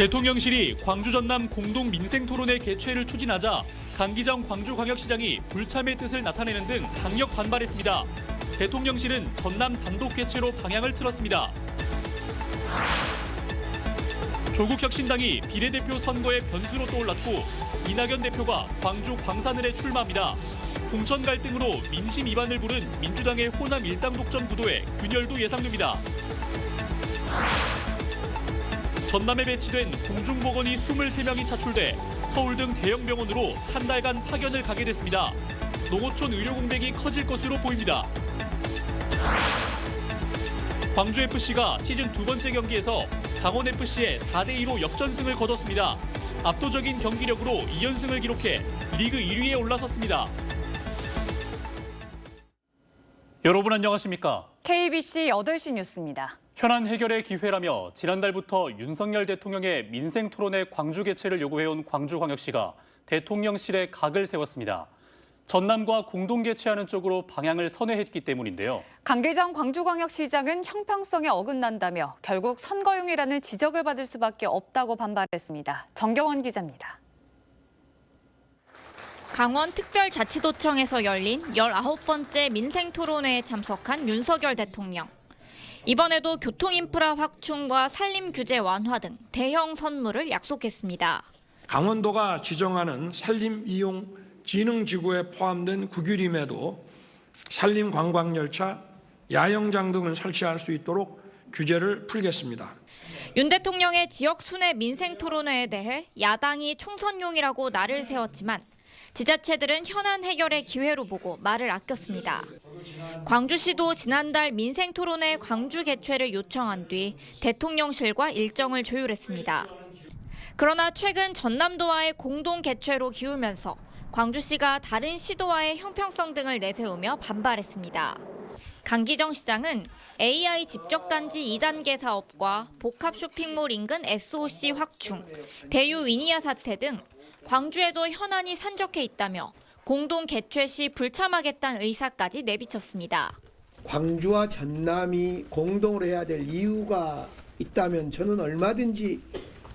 대통령실이 광주 전남 공동 민생 토론회 개최를 추진하자 강기정 광주광역시장이 불참의 뜻을 나타내는 등 강력 반발했습니다. 대통령실은 전남 단독 개최로 방향을 틀었습니다. 조국혁신당이 비례대표 선거의 변수로 떠올랐고 이낙연 대표가 광주 광산을에 출마합니다. 공천 갈등으로 민심 이반을 부른 민주당의 호남 일당 독점 구도에 균열도 예상됩니다. 전남에 배치된 공중보건이 23명이 차출돼 서울 등 대형 병원으로 한 달간 파견을 가게 됐습니다. 농어촌 의료 공백이 커질 것으로 보입니다. 광주FC가 시즌 두 번째 경기에서 강원FC의 4대2로 역전승을 거뒀습니다. 압도적인 경기력으로 2연승을 기록해 리그 1위에 올라섰습니다. 여러분 안녕하십니까? KBC 8시 뉴스입니다. 현안 해결의 기회라며 지난달부터 윤석열 대통령의 민생 토론회 광주 개최를 요구해온 광주광역시가 대통령실에 각을 세웠습니다. 전남과 공동 개최하는 쪽으로 방향을 선회했기 때문인데요. 강기정 광주광역시장은 형평성에 어긋난다며 결국 선거용이라는 지적을 받을 수밖에 없다고 반발했습니다. 정경원 기자입니다. 강원특별자치도청에서 열린 19번째 민생토론회에 참석한 윤석열 대통령. 이번에도 교통인프라 확충과 산림규제 완화 등 대형 선물을 약속했습니다. 강원도가 지정하는 산림이용 진흥지구에 포함된 구규림에도 산림관광열차, 야영장 등을 설치할 수 있도록 규제를 풀겠습니다. 윤 대통령의 지역 순회 민생토론회에 대해 야당이 총선용이라고 날을 세웠지만 지자체들은 현안 해결의 기회로 보고 말을 아꼈습니다. 광주시도 지난달 민생토론회 광주 개최를 요청한 뒤 대통령실과 일정을 조율했습니다. 그러나 최근 전남도와의 공동 개최로 기울면서 광주시가 다른 시도와의 형평성 등을 내세우며 반발했습니다. 강기정 시장은 AI 집적단지 2단계 사업과 복합 쇼핑몰 인근 SOC 확충, 대유 위니아 사태 등 광주에도 현안이 산적해 있다며 공동 개최 시 불참하겠다는 의사까지 내비쳤습니다. 광주와 전남이 공동으로 해야 될 이유가 있다면 저는 얼마든지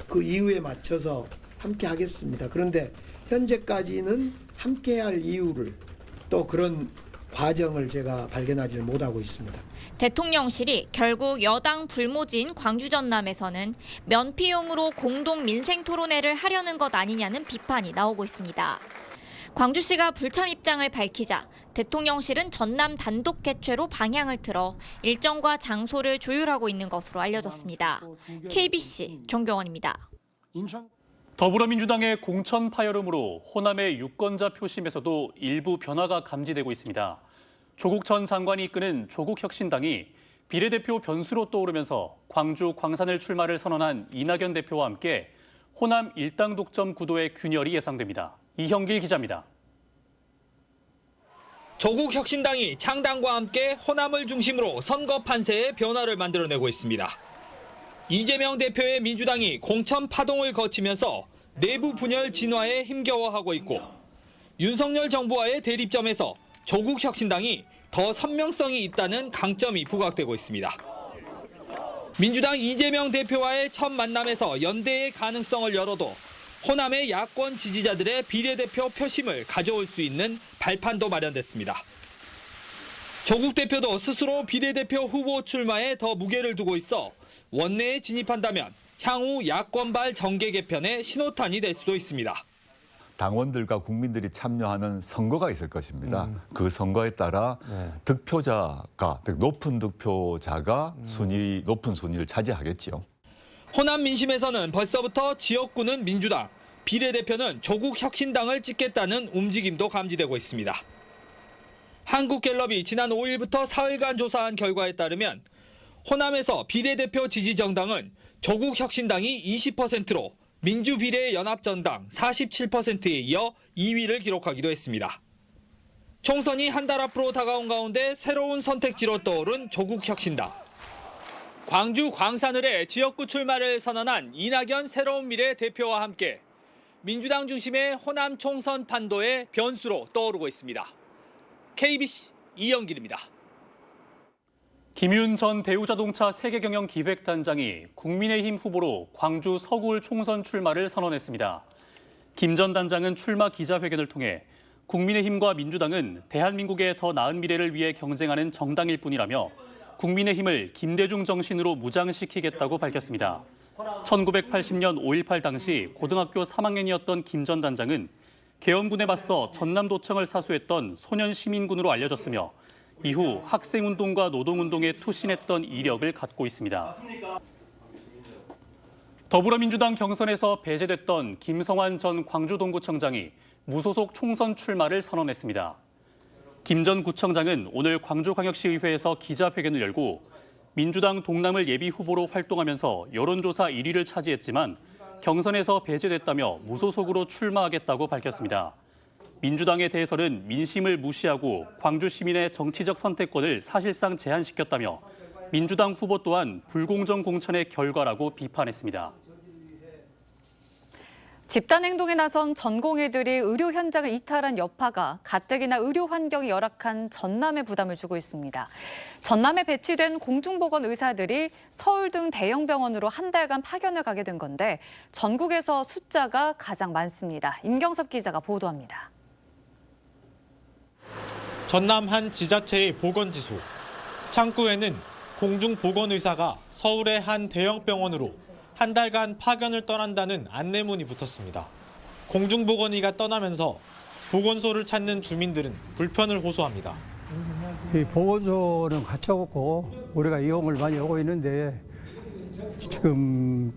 그 이유에 맞춰서 함께 하겠습니다. 그런데 현재까지는 함께 할 이유를 또 그런 과정을 제가 발견하지 못하고 있습니다. 대통령실이 결국 여당 불모지인 광주 전남에서는 면피용으로 공동 민생토론회를 하려는 것 아니냐는 비판이 나오고 있습니다. 광주시가 불참 입장을 밝히자 대통령실은 전남 단독 개최로 방향을 틀어 일정과 장소를 조율하고 있는 것으로 알려졌습니다. KBC 정경원입니다. 더불어민주당의 공천 파열음으로 호남의 유권자 표심에서도 일부 변화가 감지되고 있습니다. 조국 전 장관이 이끄는 조국혁신당이 비례대표 변수로 떠오르면서 광주 광산을 출마를 선언한 이낙연 대표와 함께 호남 일당 독점 구도의 균열이 예상됩니다. 이형길 기자입니다. 조국혁신당이 창당과 함께 호남을 중심으로 선거 판세의 변화를 만들어내고 있습니다. 이재명 대표의 민주당이 공천 파동을 거치면서 내부 분열 진화에 힘겨워하고 있고 윤석열 정부와의 대립점에서 조국혁신당이 더 선명성이 있다는 강점이 부각되고 있습니다. 민주당 이재명 대표와의 첫 만남에서 연대의 가능성을 열어도 호남의 야권 지지자들의 비례대표 표심을 가져올 수 있는 발판도 마련됐습니다. 조국 대표도 스스로 비례대표 후보 출마에 더 무게를 두고 있어 원내에 진입한다면 향후 야권발 정계 개편의 신호탄이 될 수도 있습니다. 당원들과 국민들이 참여하는 선거가 있을 것입니다. 그 선거에 따라 득표자가, 높은 득표자가 높은 순위를 차지하겠지요. 호남 민심에서는 벌써부터 지역구는 민주당, 비례대표는 조국혁신당을 찍겠다는 움직임도 감지되고 있습니다. 한국갤럽이 지난 5일부터 사흘간 조사한 결과에 따르면 호남에서 비례대표 지지정당은 조국혁신당이 20%로 민주비례연합정당 47%에 이어 2위를 기록하기도 했습니다. 총선이 한 달 앞으로 다가온 가운데 새로운 선택지로 떠오른 조국혁신당. 광주 광산을에 지역구 출마를 선언한 이낙연 새로운 미래 대표와 함께 민주당 중심의 호남 총선 판도의 변수로 떠오르고 있습니다. KBC 이영길입니다. 김윤 전 대우자동차 세계경영기획단장이 국민의힘 후보로 광주 서구을 총선 출마를 선언했습니다. 김 전 단장은 출마 기자회견을 통해 국민의힘과 민주당은 대한민국의 더 나은 미래를 위해 경쟁하는 정당일 뿐이라며 국민의힘을 김대중 정신으로 무장시키겠다고 밝혔습니다. 1980년 5.18 당시 고등학교 3학년이었던 김 전 단장은 계엄군에 맞서 전남도청을 사수했던 소년시민군으로 알려졌으며 이후 학생운동과 노동운동에 투신했던 이력을 갖고 있습니다. 더불어민주당 경선에서 배제됐던 김성환 전 광주동구청장이 무소속 총선 출마를 선언했습니다. 김 전 구청장은 오늘 광주광역시의회에서 기자회견을 열고 민주당 동남을 예비 후보로 활동하면서 여론조사 1위를 차지했지만 경선에서 배제됐다며 무소속으로 출마하겠다고 밝혔습니다. 민주당에 대해서는 민심을 무시하고 광주 시민의 정치적 선택권을 사실상 제한시켰다며 민주당 후보 또한 불공정 공천의 결과라고 비판했습니다. 집단 행동에 나선 전공의들이 의료 현장을 이탈한 여파가 가뜩이나 의료 환경이 열악한 전남에 부담을 주고 있습니다. 전남에 배치된 공중보건 의사들이 서울 등 대형 병원으로 한 달간 파견을 가게 된 건데 전국에서 숫자가 가장 많습니다. 임경섭 기자가 보도합니다. 전남 한 지자체의 보건지소. 창구에는 공중보건의사가 서울의 한 대형 병원으로 한 달간 파견을 떠난다는 안내문이 붙었습니다. 공중보건의가 떠나면서 보건소를 찾는 주민들은 불편을 호소합니다. 이 보건소는 갖춰놓고 우리가 이용을 많이 하고 있는데 지금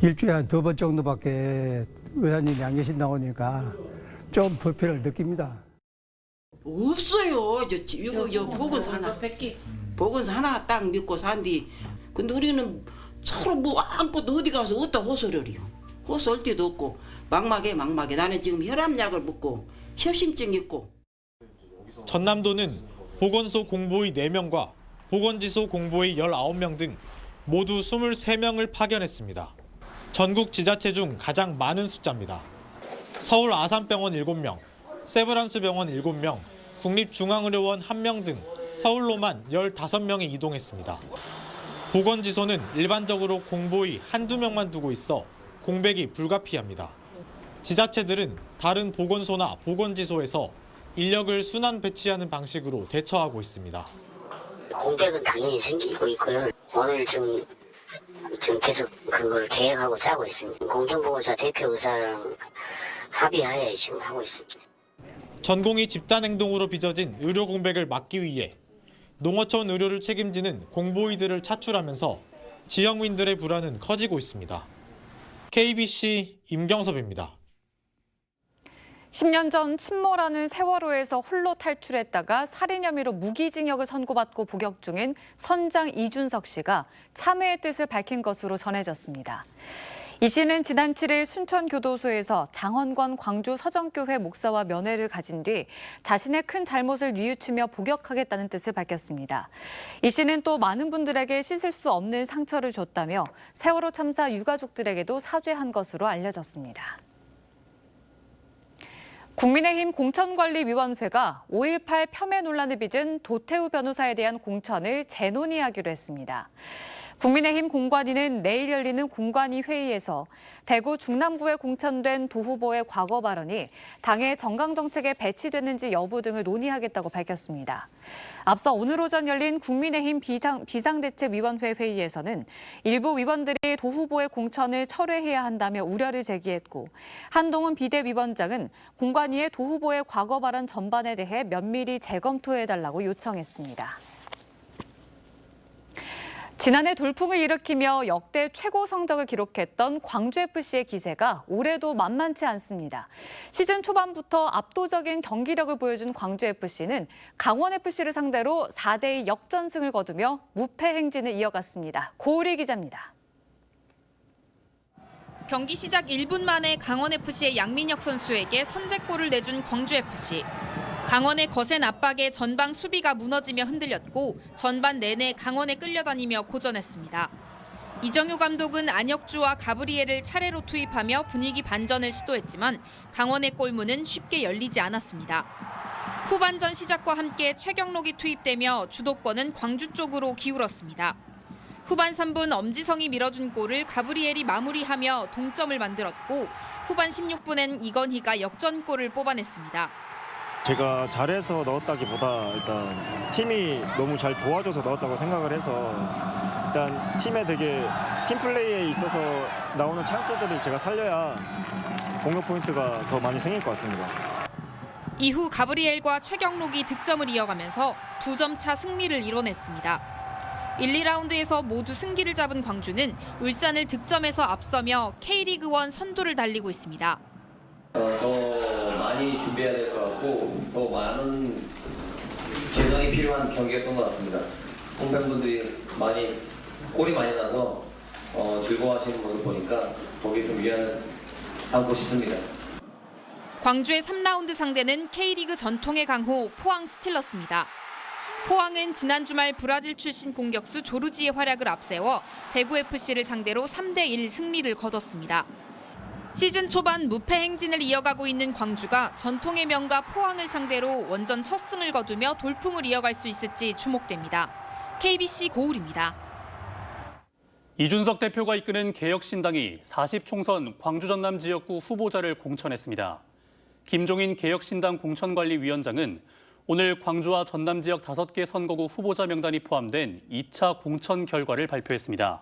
일주일에 한 2번 정도밖에 의사님이 안 계신다고 하니까 좀 불편을 느낍니다. 없어요. 이거 보건소 하나 딱 믿고 산디. 근데 우리는 서로 뭐 아무것도 어디 가서 어디다 호소를 해요. 호소할 데도 없고 막막해. 나는 지금 혈압약을 먹고 협심증 있고. 전남도는 보건소 공보의 4명과 보건지소 공보의 19명 등 모두 23명을 파견했습니다. 전국 지자체 중 가장 많은 숫자입니다. 서울 아산병원 7명, 세브란스병원 7명, 국립중앙의료원 1명 등 서울로만 15명이 이동했습니다. 보건지소는 일반적으로 공보의 한두 명만 두고 있어 공백이 불가피합니다. 지자체들은 다른 보건소나 보건지소에서 인력을 순환 배치하는 방식으로 대처하고 있습니다. 공백은 당연히 생기고 있고요. 오늘 지금 계속 그걸 계획하고 짜고 있습니다. 공중보건사 대표 의사랑 합의하에 지금 하고 있습니다. 전공의 집단행동으로 빚어진 의료 공백을 막기 위해 농어촌 의료를 책임지는 공보의들을 차출하면서 지역민들의 불안은 커지고 있습니다. KBC 임경섭입니다. 10년 전 침몰하는 세월호에서 홀로 탈출했다가 살인 혐의로 무기징역을 선고받고 복역 중인 선장 이준석 씨가 참회의 뜻을 밝힌 것으로 전해졌습니다. 이 씨는 지난 7일 순천교도소에서 장헌권 광주 서정교회 목사와 면회를 가진 뒤 자신의 큰 잘못을 뉘우치며 복역하겠다는 뜻을 밝혔습니다. 이 씨는 또 많은 분들에게 씻을 수 없는 상처를 줬다며 세월호 참사 유가족들에게도 사죄한 것으로 알려졌습니다. 국민의힘 공천관리위원회가 5.18 폄훼 논란을 빚은 도태우 변호사에 대한 공천을 재논의하기로 했습니다. 국민의힘 공관위는 내일 열리는 공관위 회의에서 대구 중남구에 공천된 도 후보의 과거 발언이 당의 정강정책에 배치됐는지 여부 등을 논의하겠다고 밝혔습니다. 앞서 오늘 오전 열린 국민의힘 비상대책위원회 회의에서는 일부 위원들이 도 후보의 공천을 철회해야 한다며 우려를 제기했고 한동훈 비대위원장은 공관위에 도 후보의 과거 발언 전반에 대해 면밀히 재검토해달라고 요청했습니다. 지난해 돌풍을 일으키며 역대 최고 성적을 기록했던 광주FC의 기세가 올해도 만만치 않습니다. 시즌 초반부터 압도적인 경기력을 보여준 광주FC는 강원FC를 상대로 4대2 역전승을 거두며 무패 행진을 이어갔습니다. 고우리 기자입니다. 경기 시작 1분 만에 강원FC의 양민혁 선수에게 선제골을 내준 광주FC. 강원의 거센 압박에 전방 수비가 무너지며 흔들렸고 전반 내내 강원에 끌려다니며 고전했습니다. 이정효 감독은 안혁주와 가브리엘을 차례로 투입하며 분위기 반전을 시도했지만 강원의 골문은 쉽게 열리지 않았습니다. 후반전 시작과 함께 최경록이 투입되며 주도권은 광주 쪽으로 기울었습니다. 후반 3분 엄지성이 밀어준 골을 가브리엘이 마무리하며 동점을 만들었고 후반 16분엔 이건희가 역전골을 뽑아냈습니다. 제가 잘해서 넣었다기보다 일단 팀이 너무 잘 도와줘서 넣었다고 생각을 해서 일단 팀 플레이에 있어서 나오는 찬스들을 제가 살려야 공격 포인트가 더 많이 생길 것 같습니다. 이후 가브리엘과 최경록이 득점을 이어가면서 2점 차 승리를 이뤄냈습니다. 1, 2라운드에서 모두 승기를 잡은 광주는 울산을 득점에서 앞서며 K리그1 선두를 달리고 있습니다. 더 많이 준비해야 될 것 같고 더 많은 개선이 필요한 경기였던 것 같습니다. 홈팬분들이 골이 많이 나서 즐거워하시는 모습 보니까 거기에 좀 위안을 삼고 싶습니다. 광주의 3라운드 상대는 K리그 전통의 강호 포항 스틸러스입니다. 포항은 지난 주말 브라질 출신 공격수 조르지의 활약을 앞세워 대구FC를 상대로 3대1 승리를 거뒀습니다. 시즌 초반 무패 행진을 이어가고 있는 광주가 전통의 명가 포항을 상대로 원전 첫 승을 거두며 돌풍을 이어갈 수 있을지 주목됩니다. KBC 고울입니다. 이준석 대표가 이끄는 개혁신당이 40총선 광주 전남 지역구 후보자를 공천했습니다. 김종인 개혁신당 공천관리위원장은 오늘 광주와 전남 지역 5개 선거구 후보자 명단이 포함된 2차 공천 결과를 발표했습니다.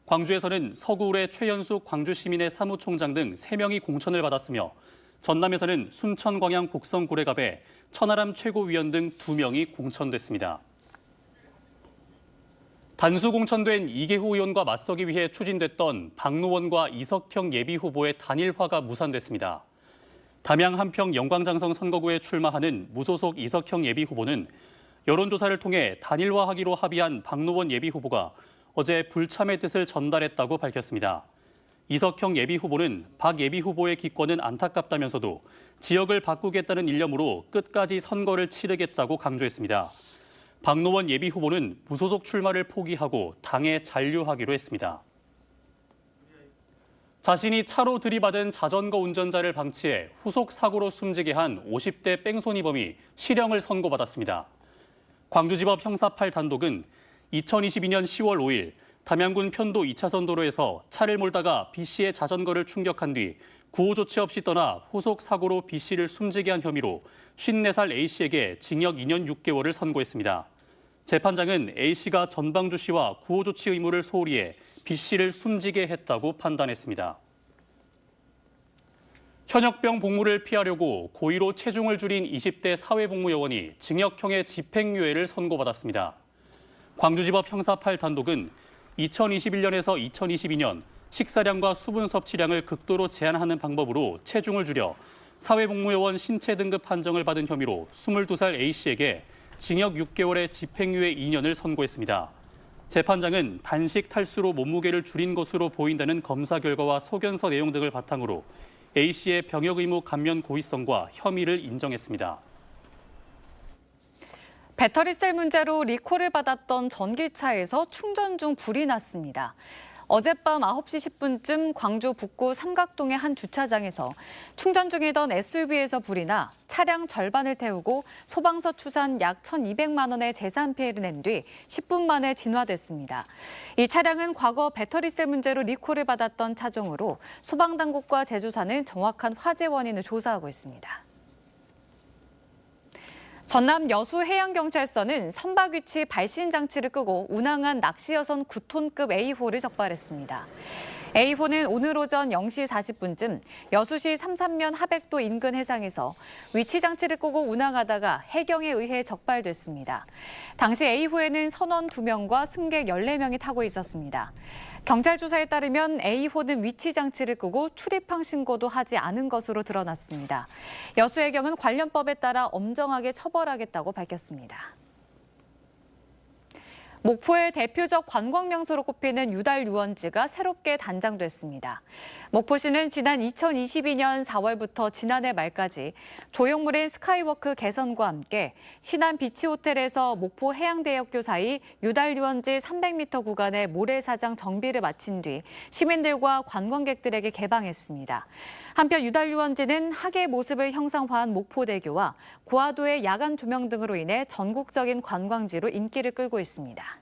광주에서는 서구울의 최연숙 광주시민회 사무총장 등 3명이 공천을 받았으며 전남에서는 순천광양 곡성구례갑의 천하람 최고위원 등 2명이 공천됐습니다. 단수 공천된 이계호 의원과 맞서기 위해 추진됐던 박노원과 이석형 예비후보의 단일화가 무산됐습니다. 담양 한평 영광장성 선거구에 출마하는 무소속 이석형 예비후보는 여론조사를 통해 단일화하기로 합의한 박노원 예비후보가 어제 불참의 뜻을 전달했다고 밝혔습니다. 이석형 예비후보는 박 예비후보의 기권은 안타깝다면서도 지역을 바꾸겠다는 일념으로 끝까지 선거를 치르겠다고 강조했습니다. 박노원 예비후보는 무소속 출마를 포기하고 당에 잔류하기로 했습니다. 자신이 차로 들이받은 자전거 운전자를 방치해 후속 사고로 숨지게 한 50대 뺑소니범이 실형을 선고받았습니다. 광주지법 형사 8단독은 2022년 10월 5일 담양군 편도 2차선 도로에서 차를 몰다가 B씨의 자전거를 충격한 뒤 구호 조치 없이 떠나 후속 사고로 B씨를 숨지게 한 혐의로 54살 A씨에게 징역 2년 6개월을 선고했습니다. 재판장은 A씨가 전방주시와 구호 조치 의무를 소홀히 해 B씨를 숨지게 했다고 판단했습니다. 현역병 복무를 피하려고 고의로 체중을 줄인 20대 사회복무요원이 징역형의 집행유예를 선고받았습니다. 광주지법 형사 8단독은 2021년에서 2022년 식사량과 수분 섭취량을 극도로 제한하는 방법으로 체중을 줄여 사회복무요원 신체 등급 판정을 받은 혐의로 22살 A씨에게 징역 6개월의 집행유예 2년을 선고했습니다. 재판장은 단식 탈수로 몸무게를 줄인 것으로 보인다는 검사 결과와 소견서 내용 등을 바탕으로 A씨의 병역 의무 감면 고의성과 혐의를 인정했습니다. 배터리셀 문제로 리콜을 받았던 전기차에서 충전 중 불이 났습니다. 어젯밤 9시 10분쯤 광주 북구 삼각동의 한 주차장에서 충전 중이던 SUV에서 불이 나 차량 절반을 태우고 소방서 추산 약 1,200만 원의 재산 피해를 낸 뒤 10분 만에 진화됐습니다. 이 차량은 과거 배터리셀 문제로 리콜을 받았던 차종으로 소방당국과 제조사는 정확한 화재 원인을 조사하고 있습니다. 전남 여수해양경찰서는 선박 위치 발신 장치를 끄고 운항한 낚시여선 9톤급 A호를 적발했습니다. A호는 오늘 오전 0시 40분쯤 여수시 삼산면 하백도 인근 해상에서 위치 장치를 끄고 운항하다가 해경에 의해 적발됐습니다. 당시 A호에는 선원 2명과 승객 14명이 타고 있었습니다. 경찰 조사에 따르면 A호는 위치 장치를 끄고 출입항 신고도 하지 않은 것으로 드러났습니다. 여수해경은 관련법에 따라 엄정하게 처벌하겠다고 밝혔습니다. 목포의 대표적 관광 명소로 꼽히는 유달 유원지가 새롭게 단장됐습니다. 목포시는 지난 2022년 4월부터 지난해 말까지 조형물인 스카이워크 개선과 함께 신안 비치호텔에서 목포 해양대학교 사이 유달 유원지 300m 구간의 모래사장 정비를 마친 뒤 시민들과 관광객들에게 개방했습니다. 한편 유달 유원지는 학예 모습을 형상화한 목포대교와 고화도의 야간 조명 등으로 인해 전국적인 관광지로 인기를 끌고 있습니다.